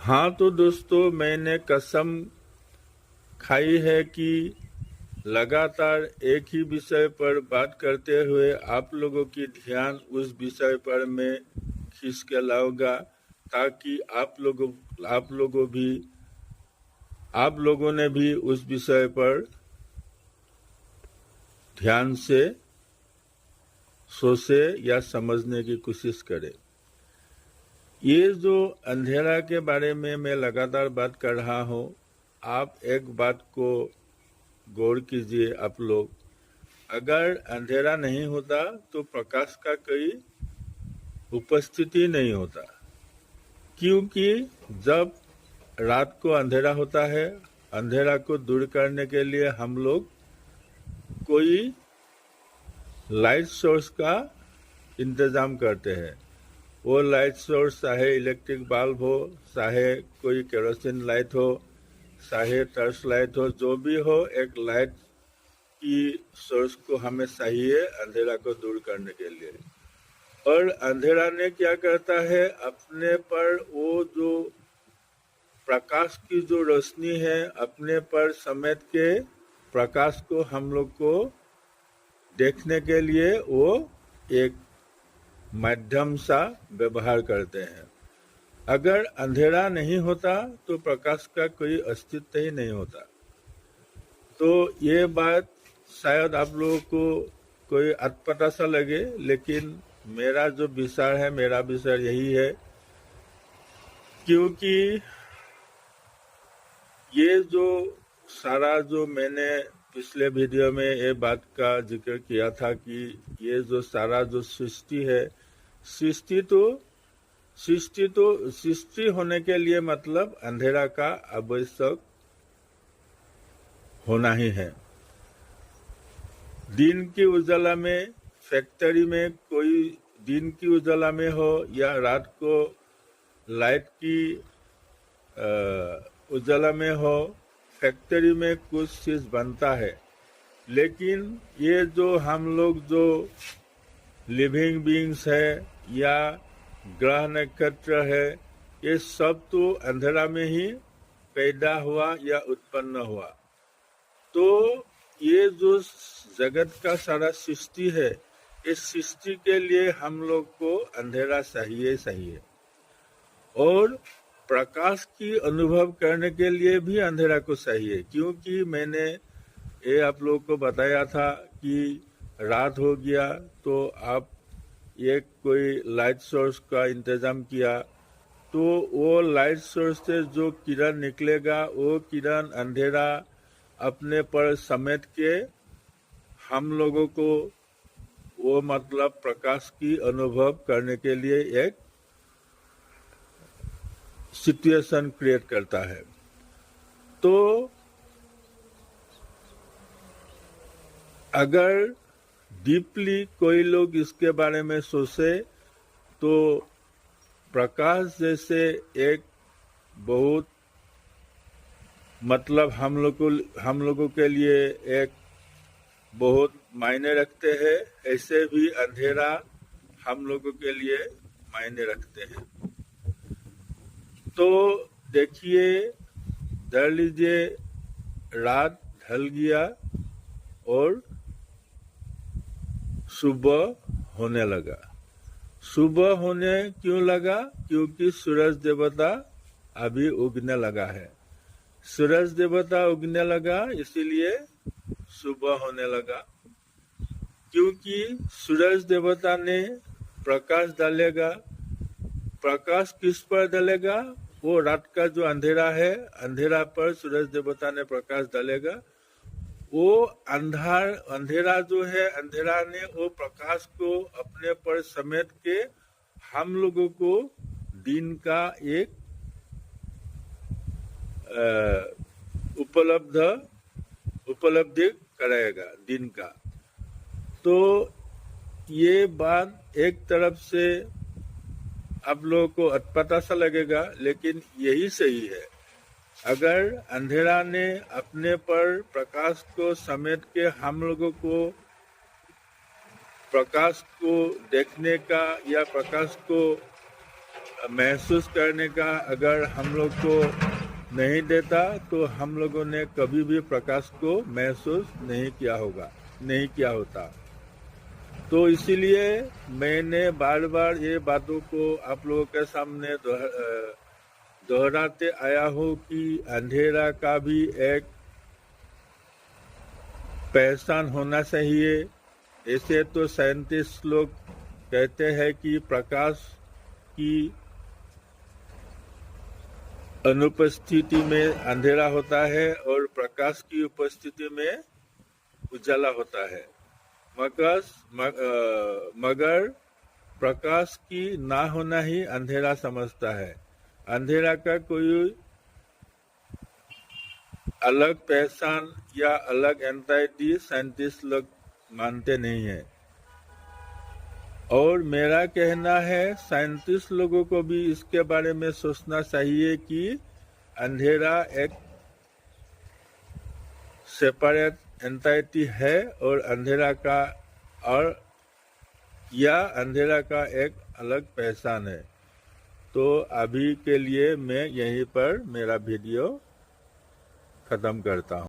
हाँ तो दोस्तों, मैंने कसम खाई है कि लगातार एक ही विषय पर बात करते हुए आप लोगों की ध्यान उस विषय पर मैं खींच के लाऊंगा, ताकि आप लोगों ने भी उस विषय पर ध्यान से सोचे या समझने की कोशिश करें। ये जो अंधेरा के बारे में मैं लगातार बात कर रहा हूँ, आप एक बात को गौर कीजिए। आप लोग, अगर अंधेरा नहीं होता तो प्रकाश का कोई उपस्थिति नहीं होता, क्योंकि जब रात को अंधेरा होता है, अंधेरा को दूर करने के लिए हम लोग कोई लाइट सोर्स का इंतजाम करते हैं। वो लाइट सोर्स चाहे इलेक्ट्रिक बल्ब हो, चाहे कोई केरोसिन लाइट हो, चाहे टर्च लाइट हो, जो भी हो, एक लाइट की सोर्स को हमें चाहिए अंधेरा को दूर करने के लिए। और अंधेरा ने क्या करता है, अपने पर वो जो प्रकाश की जो रोशनी है, अपने पर समेट के प्रकाश को हम लोग को देखने के लिए वो एक माध्यम सा व्यवहार करते हैं। अगर अंधेरा नहीं होता तो प्रकाश का कोई अस्तित्व ही नहीं होता। तो ये बात शायद आप लोगों को कोई अटपटा सा लगे, लेकिन मेरा जो विचार है, मेरा विचार यही है, क्योंकि ये जो सारा जो मैंने पिछले वीडियो में ये बात का जिक्र किया था कि ये जो सारा जो सृष्टि है, सृष्टि होने के लिए मतलब अंधेरा का आवश्यक होना ही है। दिन की उजाला में, फैक्ट्री में कोई दिन की उजाला में हो या रात को लाइट की उजाला में हो, फैक्ट्री में कुछ चीज बनता है। लेकिन ये जो हम लोग जो लिविंग बीइंग्स है या ग्रह नक्षत्र है, ये सब तो अंधेरा में ही पैदा हुआ या उत्पन्न हुआ। तो ये जो जगत का सारा सृष्टि है, इस सृष्टि के लिए हम लोग को अंधेरा चाहिए और प्रकाश की अनुभव करने के लिए भी अंधेरा को चाहिए। क्योंकि मैंने ये आप लोगों को बताया था कि रात हो गया तो आप एक कोई लाइट सोर्स का इंतजाम किया, तो वो लाइट सोर्स से जो किरण निकलेगा, वो किरण अंधेरा अपने पर समेट के हम लोगों को वो मतलब प्रकाश की अनुभव करने के लिए एक सिचुएशन क्रिएट करता है। तो अगर डीपली कोई लोग इसके बारे में सोचे तो प्रकाश जैसे एक बहुत मतलब हम लोगों के लिए एक बहुत मायने रखते हैं, ऐसे भी अंधेरा हम लोगों के लिए मायने रखते हैं। तो देखिए, धर लीजिए रात ढल गया और सुबह होने लगा। सुबह होने क्यों लगा? क्योंकि सूरज देवता अभी उगने लगा है। सूरज देवता उगने लगा इसीलिए सुबह होने लगा। क्योंकि सूरज देवता ने प्रकाश डालेगा। प्रकाश किस पर डालेगा? वो रात का जो अंधेरा है, अंधेरा पर सूरज देवता ने प्रकाश डालेगा। वो अंधेरा जो है, अंधेरा ने वो प्रकाश को अपने पर समेट के हम लोगों को दिन का एक उपलब्धि कराएगा दिन का। तो ये बात एक तरफ से आप लोगों को अटपटा सा लगेगा, लेकिन यही सही है। अगर अंधेरा ने अपने पर प्रकाश को समेट के हम लोगों को प्रकाश को देखने का या प्रकाश को महसूस करने का अगर हम लोग को नहीं देता तो हम लोगों ने कभी भी प्रकाश को महसूस नहीं किया होता। तो इसीलिए मैंने बार बार ये बातों को आप लोगों के सामने दोहराते आया हूँ कि अंधेरा का भी एक पहचान होना चाहिए। ऐसे तो साइंटिस्ट लोग कहते हैं कि प्रकाश की अनुपस्थिति में अंधेरा होता है और प्रकाश की उपस्थिति में उजाला होता है। मगर प्रकाश की ना होना ही अंधेरा समझता है। अंधेरा का कोई अलग पहचान या अलग एंटाइटी साइंटिस्ट लोग मानते नहीं है। और मेरा कहना है साइंटिस्ट लोगों को भी इसके बारे में सोचना चाहिए कि अंधेरा एक सेपरेट एंटाइटी है और अंधेरा का एक अलग पहचान है। तो अभी के लिए मैं यहीं पर मेरा वीडियो खत्म करता हूँ।